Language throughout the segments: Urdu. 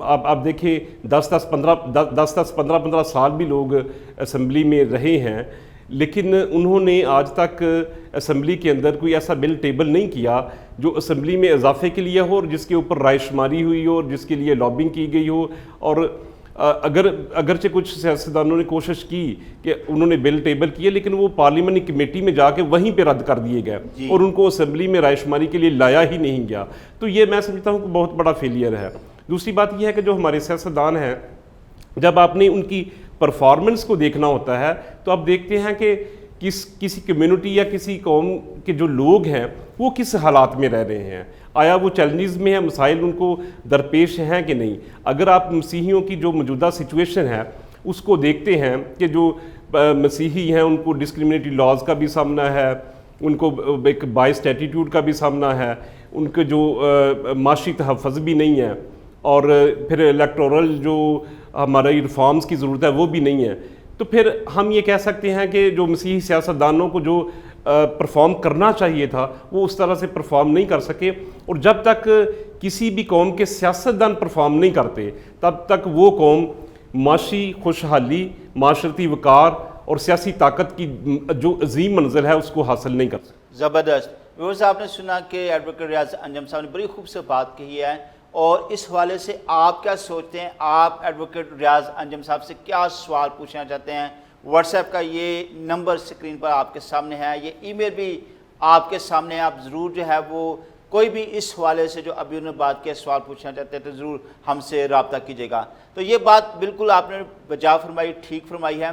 آپ دیکھیں 10-15 سال بھی لوگ اسمبلی میں رہے ہیں، لیکن انہوں نے آج تک اسمبلی کے اندر کوئی ایسا بل ٹیبل نہیں کیا جو اسمبلی میں اضافے کے لیے ہو اور جس کے اوپر رائے شماری ہوئی ہو اور جس کے لیے لابنگ کی گئی ہو. اور اگرچہ کچھ سیاستدانوں نے کوشش کی کہ انہوں نے بل ٹیبل کیے، لیکن وہ پارلیمنٹ کمیٹی میں جا کے وہیں پہ رد کر دیے گئے اور ان کو اسمبلی میں رائے شماری کے لیے لایا ہی نہیں گیا. تو یہ میں سمجھتا ہوں کہ بہت بڑا فیلئر ہے. دوسری بات یہ ہے کہ جو ہمارے سیاستدان ہیں، جب آپ نے ان کی پرفارمنس کو دیکھنا ہوتا ہے تو آپ دیکھتے ہیں کہ کسی کمیونٹی یا کسی قوم کے جو لوگ ہیں وہ کس حالات میں رہ رہے ہیں، آیا وہ چیلنجز میں ہیں، مسائل ان کو درپیش ہیں کہ نہیں. اگر آپ مسیحیوں کی جو موجودہ سچویشن ہے اس کو دیکھتے ہیں کہ جو مسیحی ہیں ان کو ڈسکریمنیٹری لاز کا بھی سامنا ہے، ان کو ایک بائسڈ ایٹیٹیوڈ کا بھی سامنا ہے، ان کے جو معاشی تحفظ بھی نہیں ہے، اور پھر الیکٹورل جو ہماری ریفارمز کی ضرورت ہے وہ بھی نہیں ہے. تو پھر ہم یہ کہہ سکتے ہیں کہ جو مسیحی سیاستدانوں کو جو پرفارم کرنا چاہیے تھا وہ اس طرح سے پرفارم نہیں کر سکے. اور جب تک کسی بھی قوم کے سیاستدان پرفارم نہیں کرتے تب تک وہ قوم معاشی خوشحالی، معاشرتی وقار اور سیاسی طاقت کی جو عظیم منزل ہے اس کو حاصل نہیں کر سکتے. زبردست. ویورز، آپ نے سنا کہ ایڈوکیٹ ریاض انجم صاحب نے بڑی خوبصورت بات کہی ہے، اور اس حوالے سے آپ کیا سوچتے ہیں؟ آپ ایڈوکیٹ ریاض انجم صاحب سے کیا سوال پوچھنا چاہتے ہیں؟ واٹس ایپ کا یہ نمبر سکرین پر آپ کے سامنے ہے، یہ ای میل بھی آپ کے سامنے ہے. آپ ضرور جو ہے وہ کوئی بھی اس حوالے سے جو ابھی انہوں نے بات کیا سوال پوچھنا چاہتے ہیں تو ضرور ہم سے رابطہ کیجیے گا. تو یہ بات بالکل آپ نے بجا فرمائی، ٹھیک فرمائی ہے.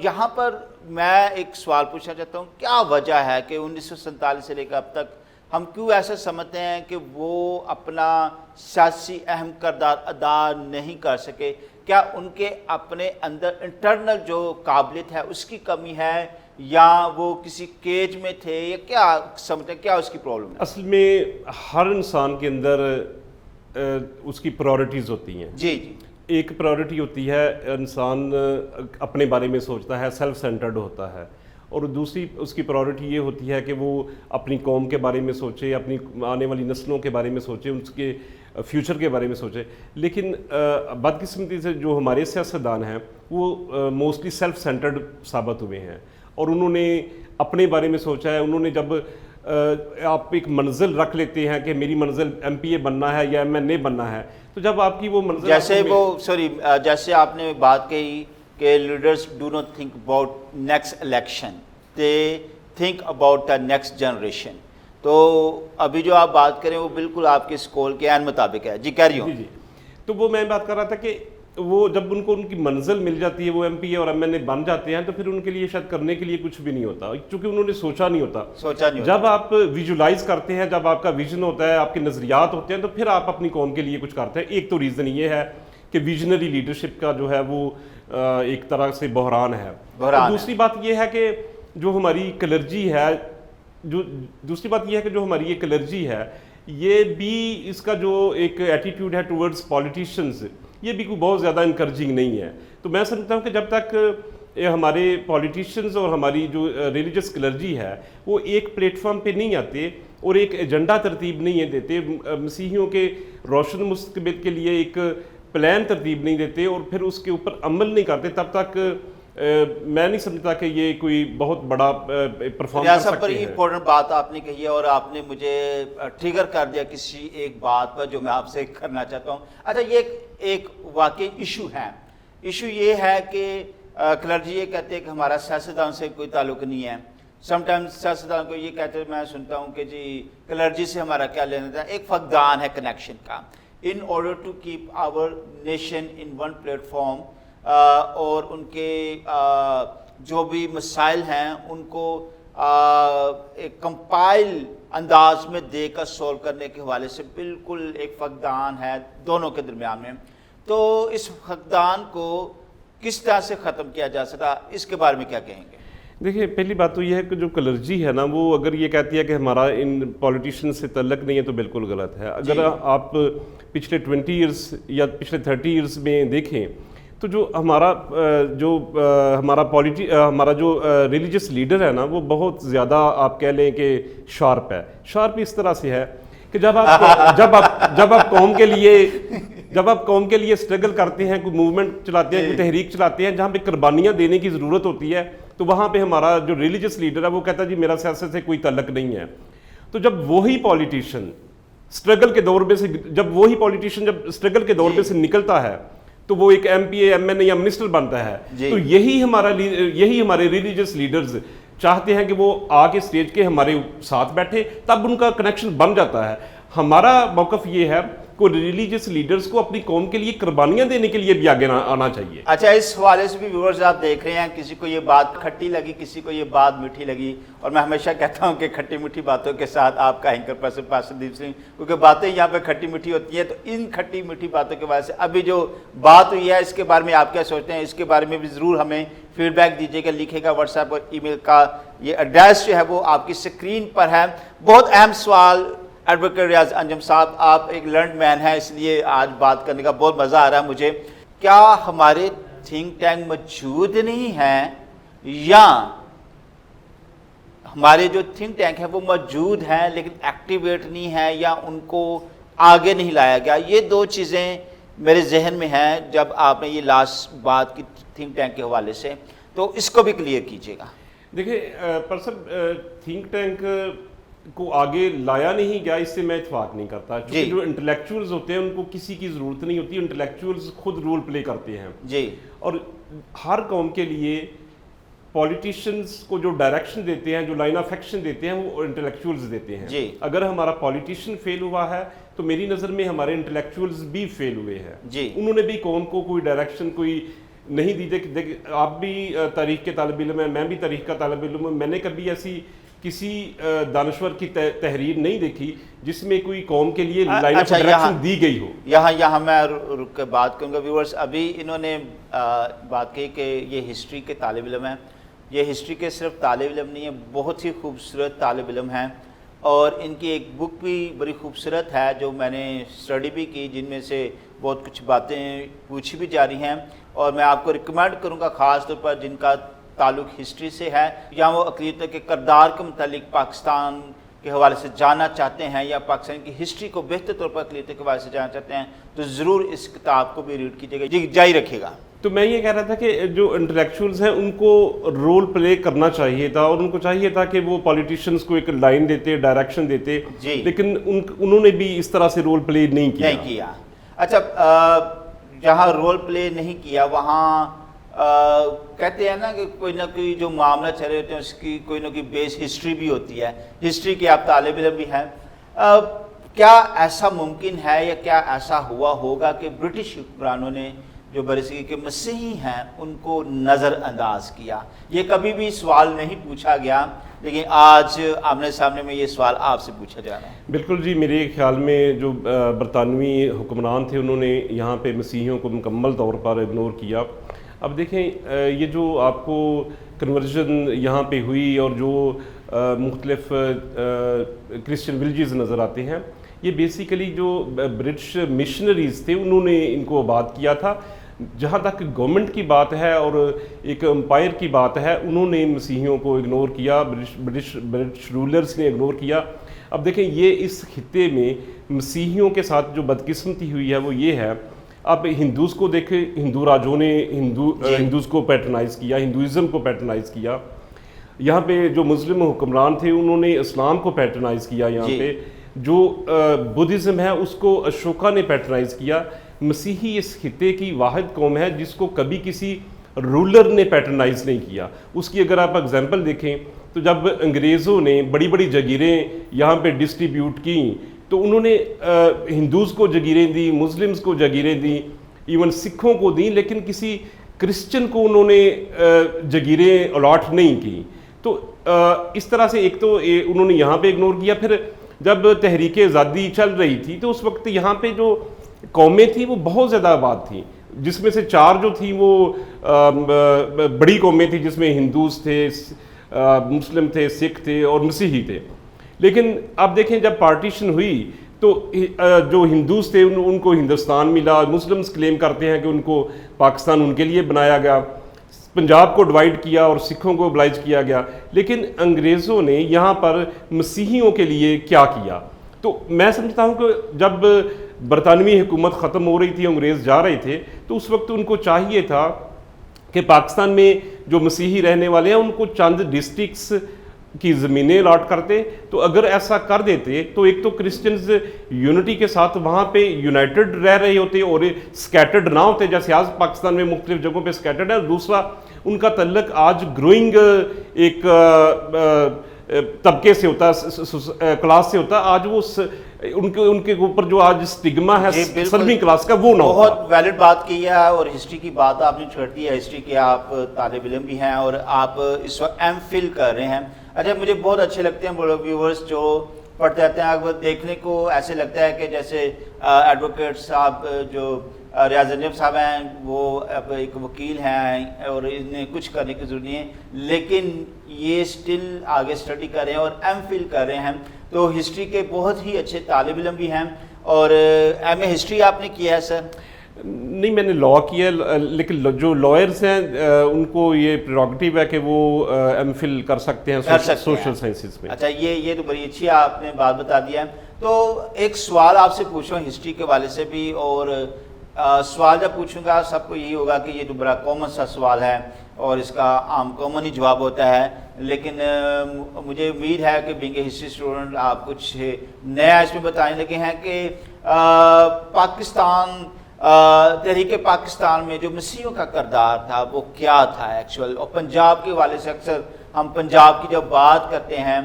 یہاں پر میں ایک سوال پوچھنا چاہتا ہوں، کیا وجہ ہے کہ 1947 سے لے کر اب تک ہم کیوں ایسا سمجھتے ہیں کہ وہ اپنا سیاسی اہم کردار ادا نہیں کر سکے؟ کیا ان کے اپنے اندر انٹرنل جو قابلیت ہے اس کی کمی ہے، یا وہ کسی کیج میں تھے، یا کیا سمجھتے ہیں، کیا اس کی پرابلم ہے؟ اصل میں ہر انسان کے اندر اس کی پرائورٹیز ہوتی ہیں. جی جی. ایک پرائورٹی ہوتی ہے انسان اپنے بارے میں سوچتا ہے، سیلف سینٹرڈ ہوتا ہے، اور دوسری اس کی پرائورٹی یہ ہوتی ہے کہ وہ اپنی قوم کے بارے میں سوچے، اپنی آنے والی نسلوں کے بارے میں سوچے، اس کے فیوچر کے بارے میں سوچے. لیکن بدقسمتی سے جو ہمارے سیاستدان ہیں وہ موسٹلی سیلف سینٹرڈ ثابت ہوئے ہیں، اور انہوں نے اپنے بارے میں سوچا ہے. انہوں نے جب آپ ایک منزل رکھ لیتے ہیں کہ میری منزل ایم پی اے بننا ہے یا ایم این اے بننا ہے، تو جب آپ کی وہ منزل جیسے آپ نے بات کہی کہ leaders do not think about next election, they think about the next generation. تو ابھی جو آپ بات کریں وہ بالکل آپ کے اس کال کے عین مطابق ہے. جی کہہ رہی ہوں. جی. تو وہ میں بات کر رہا تھا کہ وہ جب ان کو ان کی منزل مل جاتی ہے، وہ ایم پی اے اور ایم این اے بن جاتے ہیں، تو پھر ان کے لیے شاید کرنے کے لیے کچھ بھی نہیں ہوتا، کیونکہ انہوں نے سوچا نہیں ہوتا. جب آپ ویژولائز کرتے ہیں، جب آپ کا ویژن ہوتا ہے، آپ کے نظریات ہوتے ہیں، تو پھر آپ اپنی قوم کے لیے کچھ کرتے ہیں. ایک تو ریزن یہ ہے کہ ویژنری لیڈرشپ کا جو ہے وہ ایک طرح سے بحران ہے. دوسری بات یہ ہے کہ جو ہماری کلرجی ہے، یہ کلرجی ہے، یہ بھی اس کا جو ایک ایٹیٹیوڈ ہے ٹورڈز پولیٹیشنز، یہ بھی کوئی بہت زیادہ انکریجنگ نہیں ہے. تو میں سمجھتا ہوں کہ جب تک ہمارے پولیٹیشنز اور ہماری جو ریلیجس کلرجی ہے وہ ایک پلیٹ فارم پہ نہیں آتے اور ایک ایجنڈا ترتیب نہیں دیتے، مسیحیوں کے روشن مستقبل کے لیے ایک پلان ترتیب نہیں دیتے اور پھر اس کے اوپر عمل نہیں کرتے، تب تک میں نہیں سمجھتا کہ یہ کوئی بہت بڑا پرفارم کر سکتے ہیں. بڑی امپورٹنٹ بات آپ نے کہی ہے، اور آپ نے مجھے ٹریگر کر دیا کسی ایک بات پر جو میں آپ سے کرنا چاہتا ہوں. اچھا، یہ ایک واقعی ایشو ہے. ایشو یہ ہے کہ کلرجی یہ کہتے ہیں کہ ہمارا سیاستدان سے کوئی تعلق نہیں ہے. سم ٹائمز سیاستدان کو یہ کہتے ہیں، میں سنتا ہوں کہ جی کلرجی سے ہمارا کیا لینا تھا. ایک فقدان ہے کنیکشن کا. In order to keep our nation in one platform اور ان کے جو بھی مسائل ہیں ان کو ایک کمپائل انداز میں دے کر سولو کرنے کے حوالے سے بالکل ایک فقدان ہے دونوں کے درمیان میں. تو اس فقدان کو کس طرح سے ختم کیا جا سکتا، اس کے بارے میں کیا کہیں گے؟ دیکھیے، پہلی بات تو یہ ہے کہ جو کلرجی ہے نا، وہ اگر یہ کہتی ہے کہ ہمارا ان پولیٹیشین سے تعلق نہیں ہے تو بالکل غلط ہے. اگر آپ پچھلے 20 ایئرس یا پچھلے 30 ایئرس میں دیکھیں تو جو ہمارا جو ریلیجس لیڈر ہے نا، وہ بہت زیادہ آپ کہہ لیں کہ شارپ ہے. شارپ اس طرح سے ہے کہ جب آپ قوم کے لیے اسٹرگل کرتے ہیں، کوئی موومنٹ چلاتے ہیں، کوئی تحریک چلاتے ہیں جہاں پہ قربانیاں دینے کی ضرورت ہوتی ہے، تو وہاں پہ ہمارا جو ریلیجس لیڈر ہے وہ کہتا ہے جی میرا سیاست سے کوئی تعلق نہیں ہے. تو جب وہی پولیٹیشین اسٹرگل کے دور میں سے اسٹرگل کے دور میں سے نکلتا ہے تو وہ ایک ایم پی اے، ایم این اے یا منسٹر بنتا ہے. تو یہی ہمارے ریلیجس لیڈرز چاہتے ہیں کہ وہ آ کے اسٹیج کے ہمارے ساتھ بیٹھے، تب ان کا کنیکشن بن جاتا ہے. ہمارا موقف یہ ہے کہ ریلیجس لیڈرز کو اپنی قوم کے لیے قربانیاں دینے کے لیے بھی آگے آنا چاہیے. اچھا، اس حوالے سے بھی ویورز آپ دیکھ رہے ہیں، کسی کو یہ بات کھٹی لگی، کسی کو یہ بات میٹھی لگی، اور میں ہمیشہ کہتا ہوں کہ کھٹی میٹھی باتوں کے ساتھ آپ کا اینکر پرسن پاسٹر دیپ سنگھ، کیونکہ باتیں یہاں پہ کھٹی میٹھی ہوتی ہیں. تو ان کھٹی میٹھی باتوں کے وجہ سے ابھی جو بات ہوئی ہے اس کے بارے میں آپ کیا سوچتے ہیں؟ اس کے بارے میں بھی ضرور ہمیں فیڈ بیک دیجیے گا، لکھے گا. واٹس ایپ اور ای میل کا یہ ایڈریس جو ہے وہ آپ کی اسکرین پر ہے. بہت اہم سوال ایڈوکیٹ ریاض انجم صاحب، آپ ایک لرنڈ مین ہیں، اس لیے آج بات کرنے کا بہت مزہ آ رہا ہے مجھے. کیا ہمارے تھنک ٹینک موجود نہیں ہیں، یا ہمارے جو تھنک ٹینک ہیں وہ موجود ہیں لیکن ایکٹیویٹ نہیں ہیں، یا ان کو آگے نہیں لایا گیا؟ یہ دو چیزیں میرے ذہن میں ہیں جب آپ نے یہ لاسٹ بات کی تھنک ٹینک کے حوالے سے، تو اس کو بھی کلیئر کیجیے گا. دیکھیں پرسن تھنک ٹینک کو آگے لایا نہیں گیا، اس سے میں اتفاق نہیں کرتا، کیونکہ جو انٹلیکچوئلز ہوتے ہیں ان کو کسی کی ضرورت نہیں ہوتی. انٹلیکچوئلز خود رول پلے کرتے ہیں جی، اور ہر قوم کے لیے پولیٹیشنز کو جو ڈائریکشن دیتے ہیں، جو لائن آف ایکشن دیتے ہیں، وہ انٹلیکچوئلز دیتے ہیں. جی، اگر ہمارا پولیٹیشین فیل ہوا ہے تو میری نظر میں ہمارے انٹلیکچوئلز بھی فیل ہوئے ہیں. جی، انہوں نے بھی قوم کو کوئی ڈائریکشن کوئی نہیں دی. آپ بھی تاریخ کے طالب علم ہیں، میں بھی تاریخ کا طالب علم ہوں. میں نے کبھی ایسی کسی دانشور کی تحریر نہیں دیکھی جس میں کوئی قوم کے لیے لائن آف ڈائریکشن دی گئی ہو. یہاں میں رک کے بات کروں گا. ویورز، ابھی انہوں نے بات کی کہ یہ ہسٹری کے طالب علم ہیں. یہ ہسٹری کے صرف طالب علم نہیں ہیں، بہت ہی خوبصورت طالب علم ہیں، اور ان کی ایک بک بھی بڑی خوبصورت ہے جو میں نے اسٹڈی بھی کی، جن میں سے بہت کچھ باتیں پوچھی بھی جا رہی ہیں. اور میں آپ کو ریکمینڈ کروں گا خاص طور پر جن کا تعلق ہسٹری سے ہے، یا وہ اقلیتوں کے کردار کے متعلق پاکستان کے حوالے سے جاننا چاہتے ہیں، یا پاکستان کی ہسٹری کو بہتر طور پر اقلیتوں کے حوالے سے جاننا چاہتے ہیں، تو ضرور اس کتاب کو بھی ریڈ کیجیے گا. جی، جاری رکھیے گا. تو میں یہ کہہ رہا تھا کہ جو انٹلیکچوئلز ہیں ان کو رول پلے کرنا چاہیے تھا، اور ان کو چاہیے تھا کہ وہ پولیٹیشنز کو ایک لائن دیتے، ڈائریکشن دیتے. لیکن انہوں نے بھی اس طرح سے رول پلے نہیں کیا. اچھا، جہاں رول پلے نہیں کیا وہاں کہتے ہیں نا کہ کوئی نہ کوئی جو معاملہ چل رہے ہوتے ہیں اس کی کوئی نہ کوئی بیس ہسٹری بھی ہوتی ہے. ہسٹری کے آپ طالب علم بھی ہیں. کیا ایسا ممکن ہے یا کیا ایسا ہوا ہوگا کہ برٹش حکمرانوں نے جو برصغیر کے مسیحی ہیں ان کو نظر انداز کیا؟ یہ کبھی بھی سوال نہیں پوچھا گیا، لیکن آج آمنے سامنے میں یہ سوال آپ سے پوچھا جا رہا ہے. بالکل جی، میرے خیال میں جو برطانوی حکمران تھے انہوں نے یہاں پہ مسیحیوں کو مکمل طور پر اگنور کیا. اب دیکھیں یہ جو آپ کو کنورژن یہاں پہ ہوئی اور جو مختلف کرسچن ولیجز نظر آتے ہیں، یہ بیسیکلی جو برٹش مشنریز تھے انہوں نے ان کو آباد کیا تھا. جہاں تک گورنمنٹ کی بات ہے اور ایک امپائر کی بات ہے، انہوں نے مسیحیوں کو اگنور کیا، برٹش رولرز نے اگنور کیا. اب دیکھیں یہ اس خطے میں مسیحیوں کے ساتھ جو بدقسمتی ہوئی ہے وہ یہ ہے، اب ہندوز کو دیکھیں، ہندو راجوں نے ہندوز کو پیٹرنائز کیا، ہندوازم کو پیٹرنائز کیا. یہاں پہ جو مسلم حکمران تھے انہوں نے اسلام کو پیٹرنائز کیا. یہاں پہ جو بدھزم ہے اس کو اشوکا نے پیٹرنائز کیا. مسیحی اس خطے کی واحد قوم ہے جس کو کبھی کسی رولر نے پیٹرنائز نہیں کیا. اس کی اگر آپ اگزامپل دیکھیں تو جب انگریزوں نے بڑی بڑی جگیریں یہاں پہ ڈسٹریبیوٹ کیں تو انہوں نے ہندوز کو جگیریں دی، مسلمز کو جگیریں دی، ایون سکھوں کو دیں، لیکن کسی کرسچن کو انہوں نے جگیریں الاٹ نہیں کی. تو اس طرح سے ایک تو انہوں نے یہاں پہ اگنور کیا. پھر جب تحریک آزادی چل رہی تھی تو اس وقت یہاں پہ جو قومیں تھیں وہ بہت زیادہ آباد تھیں، جس میں سے 4 جو تھیں وہ بڑی قومیں تھیں، جس میں ہندوز تھے، مسلم تھے، سکھ تھے اور مسیحی تھے. لیکن اب دیکھیں جب پارٹیشن ہوئی تو جو ہندوز تھے ان کو ہندوستان ملا، مسلمز کلیم کرتے ہیں کہ ان کو پاکستان ان کے لیے بنایا گیا، پنجاب کو ڈیوائیڈ کیا اور سکھوں کو oblige کیا گیا. لیکن انگریزوں نے یہاں پر مسیحیوں کے لیے کیا کیا؟ تو میں سمجھتا ہوں کہ جب برطانوی حکومت ختم ہو رہی تھی، انگریز جا رہے تھے، تو اس وقت ان کو چاہیے تھا کہ پاکستان میں جو مسیحی رہنے والے ہیں ان کو چند ڈسٹرکٹس کی زمینیں الاٹ کرتے. تو اگر ایسا کر دیتے تو ایک تو کرسچنز یونٹی کے ساتھ وہاں پہ یونائٹڈ رہ رہے ہوتے اور سکیٹرڈ نہ ہوتے جیسے آج پاکستان میں مختلف جگہوں پہ سکیٹرڈ ہے. دوسرا ان کا تعلق آج گروئنگ ایک طبقے سے ہوتا ہے، کلاس سے ہوتا ہے. آج وہ ان کے اوپر جو آج سٹگما ہے سلمی کلاس کا وہ نہ ہوتا. بہت ویلڈ بات کی ہے اور ہسٹری کی بات آپ نے چھوڑ دی ہے. ہسٹری کے آپ طالب علم بھی ہیں اور آپ اس وقت ایم فل کر رہے ہیں. اچھا مجھے بہت اچھے لگتے ہیں وہ ویورز جو پڑھتے رہتے ہیں. اگر دیکھنے کو ایسے لگتا ہے کہ جیسے ایڈوکیٹ صاحب جو ریاض انجم صاحب ہیں وہ ایک وکیل ہیں اور انہیں کچھ کرنے کی ضرورت نہیں ہے، لیکن یہ سٹل آگے اسٹڈی کر رہے ہیں اور ایم فل کر رہے ہیں. تو ہسٹری کے بہت ہی اچھے طالب علم بھی ہیں. اور ایم اے ہسٹری آپ نے کیا ہے سر؟ نہیں، میں نے لاء کیا ہے، لیکن جو لائرز ہیں ان کو یہ پریروگیٹو ہے کہ وہ ایم فل کر سکتے ہیں سوشل سائنسز میں. اچھا یہ تو بڑی اچھی آپ نے بات بتا دی ہے. تو ایک سوال آپ سے پوچھوں ہسٹری کے والے سے بھی، اور سوال جب پوچھوں گا سب کو یہی ہوگا کہ یہ تو بڑا کامن سا سوال ہے اور اس کا عام کامن ہی جواب ہوتا ہے، لیکن مجھے امید ہے کہ بینگ اے ہسٹری اسٹوڈنٹ آپ کچھ نیا اس میں بتانے لگے ہیں کہ پاکستان تحریک پاکستان میں جو مسیحیوں کا کردار تھا وہ کیا تھا ایکچوئل. اور پنجاب کے حوالے سے اکثر ہم پنجاب کی جب بات کرتے ہیں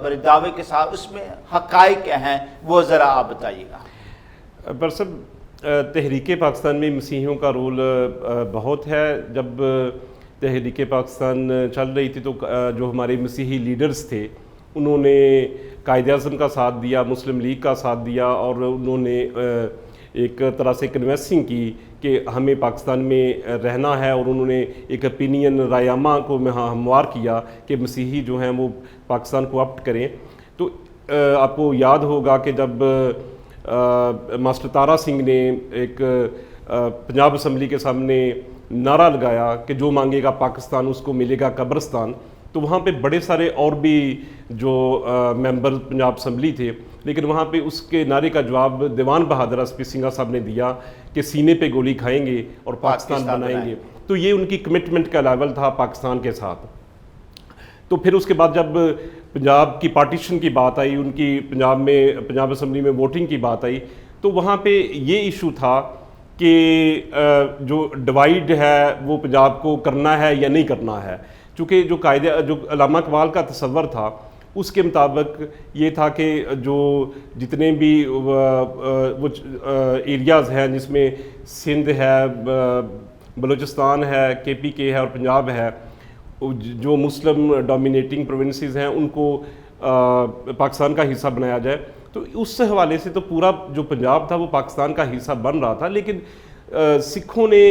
بڑے دعوے کے ساتھ، اس میں حقائق کیا ہیں وہ ذرا آپ بتائیے گا. برسب تحریک پاکستان میں مسیحیوں کا رول بہت ہے. جب تحریک پاکستان چل رہی تھی تو جو ہمارے مسیحی لیڈرز تھے انہوں نے قائد اعظم کا ساتھ دیا، مسلم لیگ کا ساتھ دیا، اور انہوں نے ایک طرح سے کنوینسنگ کی کہ ہمیں پاکستان میں رہنا ہے، اور انہوں نے ایک اپینین رائے عامہ کو ہموار کیا کہ مسیحی جو ہیں وہ پاکستان کو اپٹ کریں. تو آپ کو یاد ہوگا کہ جب ماسٹر تارا سنگھ نے ایک پنجاب اسمبلی کے سامنے نعرہ لگایا کہ جو مانگے گا پاکستان اس کو ملے گا قبرستان، تو وہاں پہ بڑے سارے اور بھی جو ممبر پنجاب اسمبلی تھے، لیکن وہاں پہ اس کے نعرے کا جواب دیوان بہادر اسپی سنگھا صاحب نے دیا کہ سینے پہ گولی کھائیں گے اور پاکستان بنائیں گے. تو یہ ان کی کمٹمنٹ کا لیول تھا پاکستان کے ساتھ. تو پھر اس کے بعد جب پنجاب کی پارٹیشن کی بات آئی، ان کی پنجاب اسمبلی میں ووٹنگ کی بات آئی، تو وہاں پہ یہ ایشو تھا کہ جو ڈیوائیڈ ہے وہ پنجاب کو کرنا ہے یا نہیں کرنا ہے. چونکہ جو علامہ اقبال کا تصور تھا اس کے مطابق یہ تھا کہ جو جتنے بھی وہ ایریاز ہیں جس میں سندھ ہے، بلوچستان ہے، KPK ہے اور پنجاب ہے، جو مسلم ڈومینیٹنگ پروونسز ہیں ان کو پاکستان کا حصہ بنایا جائے. تو اس حوالے سے تو پورا جو پنجاب تھا وہ پاکستان کا حصہ بن رہا تھا. لیکن سکھوں نے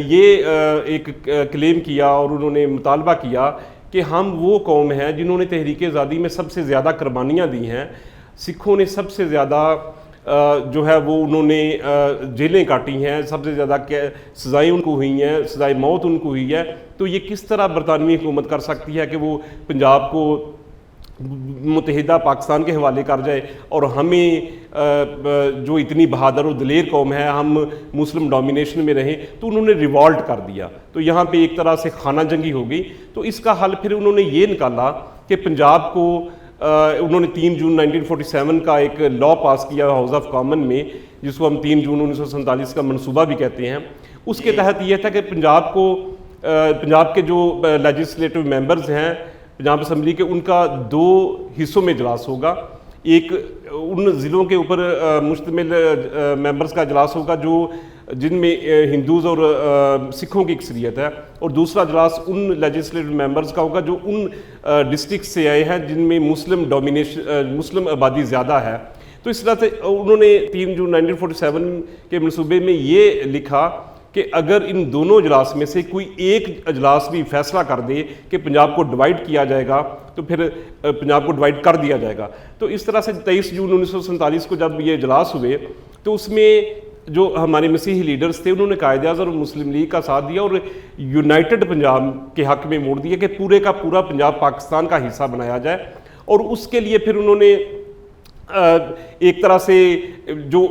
یہ ایک کلیم کیا اور انہوں نے مطالبہ کیا کہ ہم وہ قوم ہیں جنہوں نے تحریک آزادی میں سب سے زیادہ قربانیاں دی ہیں. سکھوں نے سب سے زیادہ جو ہے وہ انہوں نے جیلیں کاٹی ہیں، سب سے زیادہ سزائیں ان کو ہوئی ہیں، سزائے موت ان کو ہوئی ہے. تو یہ کس طرح برطانوی حکومت کر سکتی ہے کہ وہ پنجاب کو متحدہ پاکستان کے حوالے کر جائے اور ہمیں جو اتنی بہادر و دلیر قوم ہے ہم مسلم ڈومینیشن میں رہیں. تو انہوں نے ریوالٹ کر دیا. تو یہاں پہ ایک طرح سے خانہ جنگی ہو گئی. تو اس کا حل پھر انہوں نے یہ نکالا کہ پنجاب کو انہوں نے 3 جون 1947 کا ایک لاء پاس کیا ہاؤس آف کامن میں، جس کو ہم 3 جون 1947 کا منصوبہ بھی کہتے ہیں. اس کے تحت یہ تھا کہ پنجاب کے جو لیجسلیٹو ممبرز ہیں پنجاب اسمبلی کے، ان کا 2 حصوں میں اجلاس ہوگا. ایک ان ضلعوں کے اوپر مشتمل ممبرز کا اجلاس ہوگا جن میں ہندوز اور سکھوں کی اکثریت ہے، اور دوسرا اجلاس ان لیجسلیٹو ممبرز کا ہوگا جو ان ڈسٹرکٹ سے آئے ہیں جن میں مسلم آبادی زیادہ ہے. تو اس طرح سے انہوں نے 3 جون 1947 کے منصوبے میں یہ لکھا کہ اگر ان دونوں اجلاس میں سے کوئی ایک اجلاس بھی فیصلہ کر دے کہ پنجاب کو ڈیوائیڈ کیا جائے گا تو پھر پنجاب کو ڈیوائیڈ کر دیا جائے گا. تو اس طرح سے 23 جون 1947 کو جب یہ اجلاس ہوئے تو اس میں جو ہمارے مسیحی لیڈرز تھے انہوں نے قائد اعظم اور مسلم لیگ کا ساتھ دیا اور یونائٹڈ پنجاب کے حق میں ووٹ دیا کہ پورے کا پورا پنجاب پاکستان کا حصہ بنایا جائے. اور اس کے لیے پھر انہوں نے ایک طرح سے جو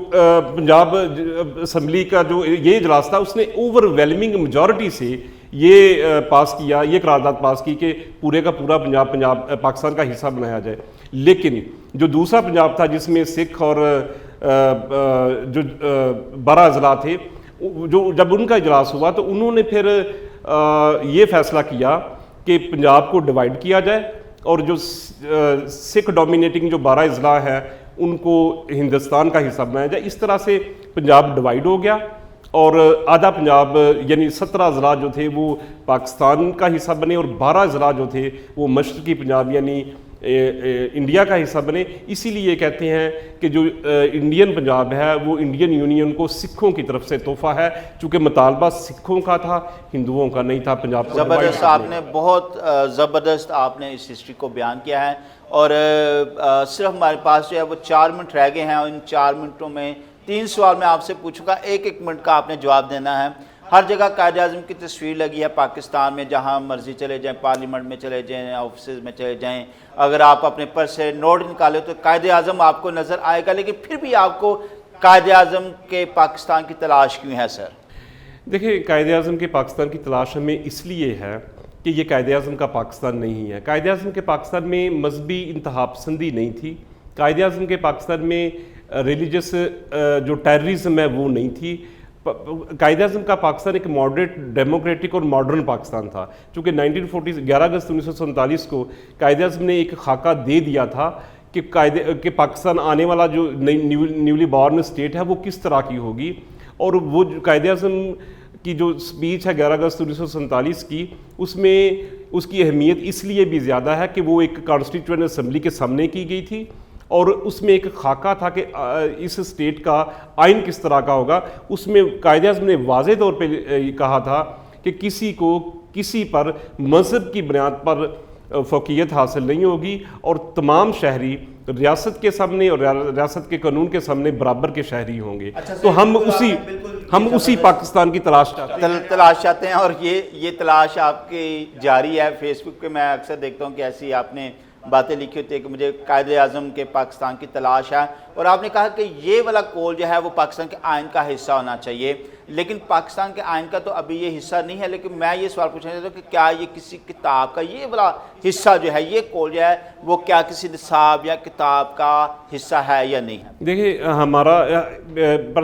پنجاب اسمبلی کا جو یہ اجلاس تھا اس نے اوور ویلمنگ میجورٹی سے یہ پاس کیا، یہ قرارداد پاس کی کہ پورے کا پورا پنجاب پاکستان کا حصہ بنایا جائے. لیکن جو دوسرا پنجاب تھا جس میں سکھ اور جو 12 اضلاع تھے، جو جب ان کا اجلاس ہوا تو انہوں نے پھر یہ فیصلہ کیا کہ پنجاب کو ڈیوائیڈ کیا جائے اور جو سکھ ڈومینیٹنگ جو 12 اضلاع ہیں ان کو ہندوستان کا حصہ بنایا جائے. اس طرح سے پنجاب ڈیوائیڈ ہو گیا اور آدھا پنجاب یعنی 17 اضلاع جو تھے وہ پاکستان کا حصہ بنے اور 12 اضلاع جو تھے وہ مشرقی پنجاب یعنی انڈیا کا حصہ بنے. اسی لیے یہ کہتے ہیں کہ جو انڈین پنجاب ہے وہ انڈین یونین کو سکھوں کی طرف سے تحفہ ہے، چونکہ مطالبہ سکھوں کا تھا، ہندوؤں کا نہیں تھا. پنجاب کو زبردست، آپ نے بہت زبردست آپ نے اس ہسٹری کو بیان کیا ہے. اور صرف ہمارے پاس جو ہے وہ 4 منٹ رہ گئے ہیں اور ان 4 منٹوں میں 3 سوال میں آپ سے پوچھوں گا، 1 منٹ کا آپ نے جواب دینا ہے. ہر جگہ قائد اعظم کی تصویر لگی ہے پاکستان میں، جہاں مرضی چلے جائیں، پارلیمنٹ میں چلے جائیں، آفیسز میں چلے جائیں، اگر آپ اپنے پرس سے نوٹ نکالے تو قائد اعظم آپ کو نظر آئے گا. لیکن پھر بھی آپ کو قائد اعظم کے پاکستان کی تلاش کیوں ہے سر؟ دیکھیں، قائد اعظم کے پاکستان کی تلاش ہمیں اس لیے ہے کہ یہ قائد اعظم کا پاکستان نہیں ہے. قائد اعظم کے پاکستان میں مذہبی انتہا پسندی نہیں تھی. قائد اعظم کے پاکستان میں ریلیجس جو ٹیررزم ہے وہ نہیں تھی. قائد اعظم کا پاکستان ایک ماڈریٹ، ڈیموکریٹک اور ماڈرن پاکستان تھا. چونکہ 11 اگست 1947 کو قائد اعظم نے ایک خاکہ دے دیا تھا کہ پاکستان آنے والا جو نیولی بورن اسٹیٹ ہے وہ کس طرح کی ہوگی. اور وہ قائد اعظم کی جو سپیچ ہے 11 اگست 1947 کی، اس میں اس کی اہمیت اس لیے بھی زیادہ ہے کہ وہ ایک کانسٹیٹیوئنٹ اسمبلی کے سامنے کی گئی تھی اور اس میں ایک خاکہ تھا کہ اس اسٹیٹ کا آئین کس طرح کا ہوگا. اس میں قائد اعظم نے واضح طور پہ کہا تھا کہ کسی پر مذہب کی بنیاد پر فوقیت حاصل نہیں ہوگی اور تمام شہری ریاست کے سامنے اور ریاست کے قانون کے سامنے برابر کے شہری ہوں گے. تو ہم اسی پاکستان کی تلاش چاہتے ہیں اور یہ تلاش آپ کی جاری ہے. فیس بک پہ میں اکثر دیکھتا ہوں کہ ایسی آپ نے باتیں لکھی ہوتی ہے کہ مجھے قائد اعظم کے پاکستان کی تلاش ہے. اور آپ نے کہا کہ یہ والا کول جو ہے وہ پاکستان کے آئین کا حصہ ہونا چاہیے، لیکن پاکستان کے آئین کا تو ابھی یہ حصہ نہیں ہے. لیکن میں یہ سوال پوچھنا چاہتا ہوں کہ کیا یہ کسی کتاب کا یہ والا حصہ جو ہے، یہ کول جو ہے وہ کیا کسی نصاب یا کتاب کا حصہ ہے یا نہیں ہے؟ دیکھیں، ہمارا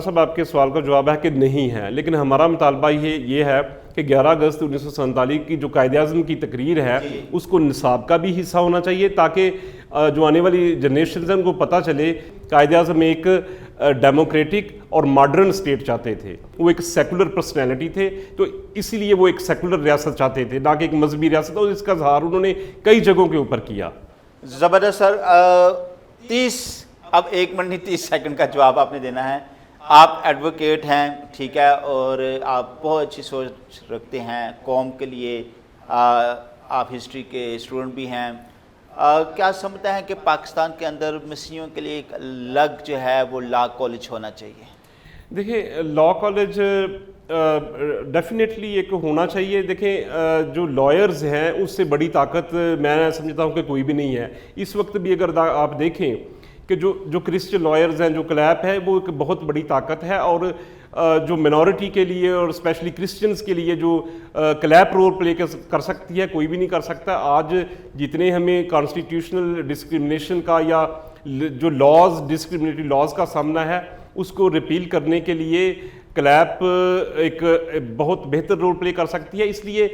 صاحب آپ کے سوال کا جواب ہے کہ نہیں ہے، لیکن ہمارا مطالبہ یہ ہے کہ 11 اگست 1947 کی جو قائد اعظم کی تقریر ہے اس کو نصاب کا بھی حصہ ہونا چاہیے، تاکہ جو آنے والی جنریشنز ہیں ان کو پتہ چلے قائد اعظم ایک ڈیموکریٹک اور ماڈرن اسٹیٹ چاہتے تھے. وہ ایک سیکولر پرسنالٹی تھے، تو اسی لیے وہ ایک سیکولر ریاست چاہتے تھے، نہ کہ ایک مذہبی ریاست. اور اس کا اظہار انہوں نے کئی جگہوں کے اوپر کیا. زبردست سر. 1 منٹ نہیں 30 سیکنڈ کا جواب آپ نے دینا ہے. آپ ایڈوکیٹ ہیں، ٹھیک ہے، اور آپ بہت اچھی سوچ رکھتے ہیں قوم کے لیے. آپ ہسٹری کے اسٹوڈنٹ بھی ہیں. کیا سمجھتے ہیں کہ پاکستان کے اندر مسیحیوں کے لیے ایک الگ جو ہے وہ لا کالج ہونا چاہیے؟ دیکھیں، لا کالج ڈیفینیٹلی ایک ہونا چاہیے. دیکھیں، جو لائرز ہیں اس سے بڑی طاقت میں سمجھتا ہوں کہ کوئی بھی نہیں ہے. اس وقت بھی اگر آپ دیکھیں کہ جو کرسچن لائرز ہیں، جو کلیپ ہے، وہ ایک بہت بڑی طاقت ہے. اور جو منورٹی کے لیے اور اسپیشلی کرسچنز کے لیے جو کلیپ رول پلے کر سکتی ہے، کوئی بھی نہیں کر سکتا. آج جتنے ہمیں کانسٹیٹیوشنل ڈسکرمنیشن کا یا جو ڈسکرمنیٹری لاز کا سامنا ہے اس کو ریپیل کرنے کے لیے کلیپ ایک بہت بہتر رول پلے کر سکتی ہے. اس لیے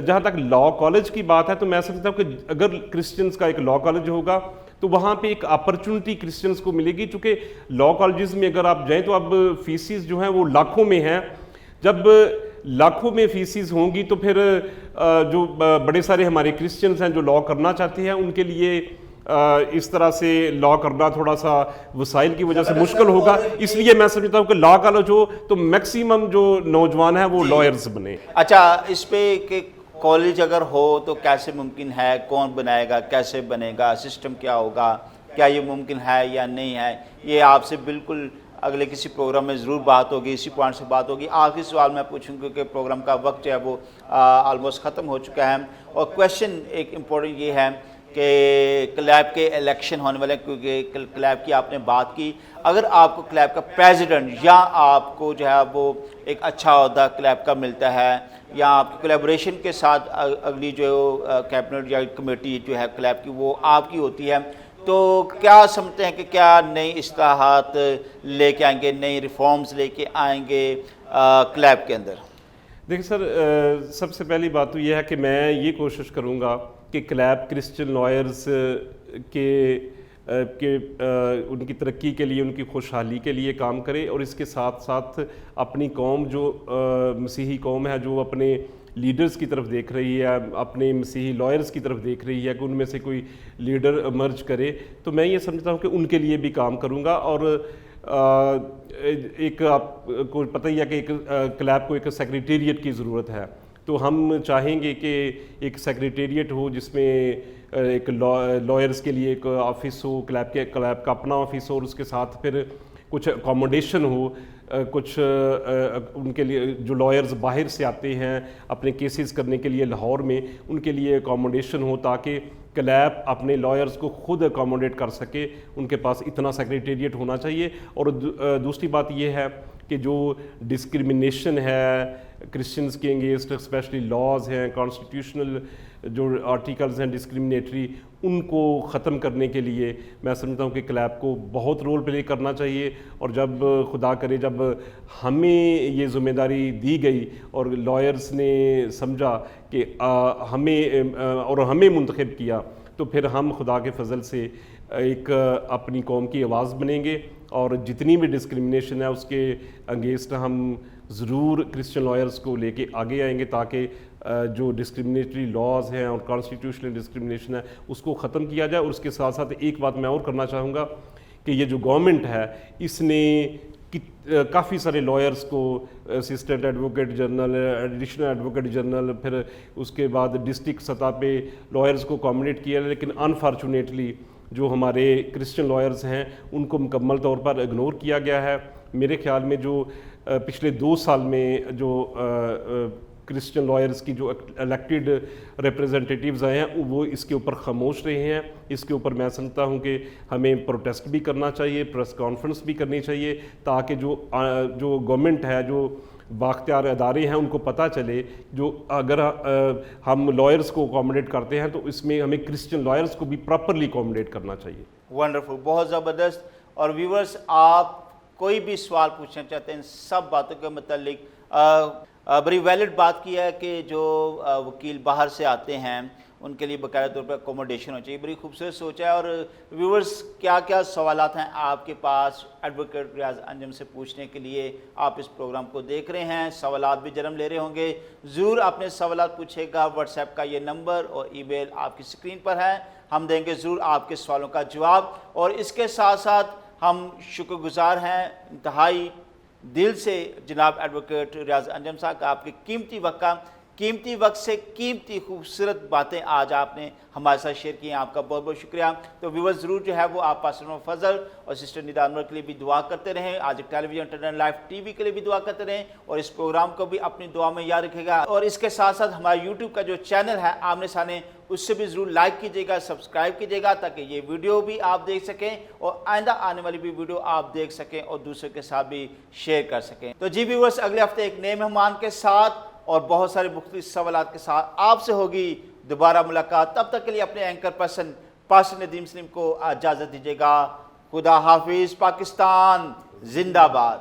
جہاں تک لا کالج کی بات ہے تو میں سمجھتا ہوں کہ اگر کرسچنز کا ایک لا کالج ہوگا تو وہاں پہ ایک اپرچونٹی کرسچنز کو ملے گی. چونکہ لا کالجز میں اگر آپ جائیں تو اب فیسز جو ہیں وہ لاکھوں میں ہیں. جب لاکھوں میں فیسز ہوں گی تو پھر جو بڑے سارے ہمارے کرسچنز ہیں جو لا کرنا چاہتے ہیں ان کے لیے اس طرح سے لا کرنا تھوڑا سا وسائل کی وجہ سے مشکل ہوگا. اس لیے میں سمجھتا ہوں کہ لا کالج ہو تو میکسیمم جو نوجوان ہیں وہ لائرز بنے. اچھا، اس پہ کہ کالج اگر ہو تو کیسے ممکن ہے؟ کون بنائے گا؟ کیسے بنے گا؟ سسٹم کیا ہوگا؟ کیا یہ ممکن ہے یا نہیں ہے؟ یہ آپ سے بالکل اگلے کسی پروگرام میں ضرور بات ہوگی، اسی پوائنٹ سے بات ہوگی. آخری سوال میں پوچھوں کیونکہ پروگرام کا وقت جو ہے وہ آلموسٹ ختم ہو چکا ہے. اور کویشچن ایک امپورٹنٹ یہ ہے کہ کلیب کے الیکشن ہونے والے ہیں، کیونکہ کلیب کی آپ نے بات کی، اگر آپ کو کلیب کا پریزیڈنٹ یا آپ کو جو ہے وہ ایک اچھا عہدہ کلیب کا ملتا ہے یا آپ کی کولیبریشن کے ساتھ اگلی جو کیبنٹ یا کمیٹی جو ہے کلیب کی وہ آپ کی ہوتی ہے، تو کیا سمجھتے ہیں کہ کیا نئی اصلاحات لے کے آئیں گے، نئی ریفارمز لے کے آئیں گے کلیب کے اندر؟ دیکھیں سر، سب سے پہلی بات تو یہ ہے کہ میں یہ کوشش کروں گا کہ کلیب کرسچن لائرز کے ان کی ترقی کے لیے، ان کی خوشحالی کے لیے کام کرے، اور اس کے ساتھ ساتھ اپنی قوم جو مسیحی قوم ہے جو اپنے لیڈرز کی طرف دیکھ رہی ہے، اپنے مسیحی لائرز کی طرف دیکھ رہی ہے کہ ان میں سے کوئی لیڈر ایمرج کرے، تو میں یہ سمجھتا ہوں کہ ان کے لیے بھی کام کروں گا۔ اور ایک آپ کو پتہ ہی ہے کہ ایک کلیب کو ایک سیکریٹریٹ کی ضرورت ہے، تو ہم چاہیں گے کہ ایک سیکریٹریٹ ہو جس میں ایک لائرز کے لیے ایک آفس ہو، کلیب کا اپنا آفس ہو، اور اس کے ساتھ پھر کچھ اکوموڈیشن ہو، کچھ ان کے لیے جو لائرز باہر سے آتے ہیں اپنے کیسز کرنے کے لیے لاہور میں، ان کے لیے اکوموڈیشن ہو تاکہ کلیب اپنے لائرز کو خود اکوموڈیٹ کر سکے۔ ان کے پاس اتنا سیکریٹریٹ ہونا چاہیے۔ اور دوسری بات یہ ہے کہ جو ڈسکریمنیشن ہے کرسچنز کے انگیسٹ، اسپیشلی لاز ہیں، کانسٹیٹیوشنل جو آرٹیکلز ہیں ڈسکریمنیٹری، ان کو ختم کرنے کے لیے میں سمجھتا ہوں کہ کلیب کو بہت رول پلے کرنا چاہیے۔ اور جب خدا کرے جب ہمیں یہ ذمہ داری دی گئی اور لائرز نے سمجھا کہ ہمیں منتخب کیا، تو پھر ہم خدا کے فضل سے ایک اپنی قوم کی آواز بنیں گے، اور جتنی بھی ڈسکریمنیشن ہے اس کے انگیسٹ ہم ضرور کرسچن لائرز کو لے کے آگے آئیں گے تاکہ جو ڈسکریمنیٹری لاز ہیں اور کانسٹیٹیوشنل ڈسکریمنیشن ہے اس کو ختم کیا جائے۔ اور اس کے ساتھ ساتھ ایک بات میں اور کرنا چاہوں گا کہ یہ جو گورنمنٹ ہے اس نے کافی سارے لائرز کو assistant advocate general, additional advocate general, پھر اس کے بعد ڈسٹرکٹ سطح پہ لائرز کو اکوموڈیٹ کیا، لیکن انفارچونیٹلی جو ہمارے کرسچن لائرز ہیں ان کو مکمل طور پر اگنور کیا گیا ہے۔ میرے خیال میں جو پچھلے 2 سال میں جو کرسچن لائرز کی جو الیکٹڈ ریپریزنٹیٹیوز آئے ہیں وہ اس کے اوپر خاموش رہے ہیں۔ اس کے اوپر میں سمجھتا ہوں کہ ہمیں پروٹیسٹ بھی کرنا چاہیے، پریس کانفرنس بھی کرنی چاہیے، تاکہ جو گورنمنٹ ہے، جو بااختیار ادارے ہیں، ان کو پتہ چلے جو اگر ہم لائرز کو اکوموڈیٹ کرتے ہیں تو اس میں ہمیں کرسچن لائرز کو بھی پراپرلی اکوموڈیٹ کرنا چاہیے۔ ونڈرفل، بہت زبردست۔ اور ویورز، آپ کوئی بھی سوال پوچھنا چاہتے ہیں سب باتوں کے متعلق، بڑی ویلڈ بات کی ہے کہ جو وکیل باہر سے آتے ہیں ان کے لیے باقاعدہ طور پر اکوموڈیشن ہونی چاہیے، بڑی خوبصورت سوچ ہے۔ اور ویورز، کیا کیا سوالات ہیں آپ کے پاس ایڈوکیٹ ریاض انجم سے پوچھنے کے لیے؟ آپ اس پروگرام کو دیکھ رہے ہیں، سوالات بھی جنم لے رہے ہوں گے، ضرور اپنے سوالات پوچھے گا۔ واٹس ایپ کا یہ نمبر اور ای میل آپ کی اسکرین پر ہے، ہم دیں گے ضرور آپ کے سوالوں کا جواب۔ اور اس کے ساتھ ساتھ ہم شکر گزار ہیں انتہائی دل سے جناب ایڈوکیٹ ریاض انجم صاحب کا، آپ کے قیمتی وقت سے قیمتی خوبصورت باتیں آج آپ نے ہمارے ساتھ شیئر کی ہیں، آپ کا بہت بہت شکریہ۔ تو ویورز، ضرور جو ہے وہ آپ پاسٹر محمد فضل اور سسٹر ندا انور کے لیے بھی دعا کرتے رہیں، آج television internet life TV کے لیے بھی دعا کرتے رہیں، اور اس پروگرام کو بھی اپنی دعا میں یاد رکھے گا۔ اور اس کے ساتھ ساتھ ہمارا یوٹیوب کا جو چینل ہے آمنے سامنے، اس سے بھی ضرور لائک کیجیے گا، سبسکرائب کیجیے گا، تاکہ یہ ویڈیو بھی آپ دیکھ سکیں اور آئندہ آنے والی بھی ویڈیو آپ دیکھ سکیں اور دوسروں کے ساتھ بھی شیئر کر سکیں۔ تو جی ویورز، اگلے ہفتے ایک نئے مہمان کے ساتھ اور بہت سارے مختلف سوالات کے ساتھ آپ سے ہوگی دوبارہ ملاقات۔ تب تک کے لیے اپنے اینکر پرسن پاسٹر ندیم سلیم کو اجازت دیجیے گا۔ خدا حافظ۔ پاکستان زندہ باد۔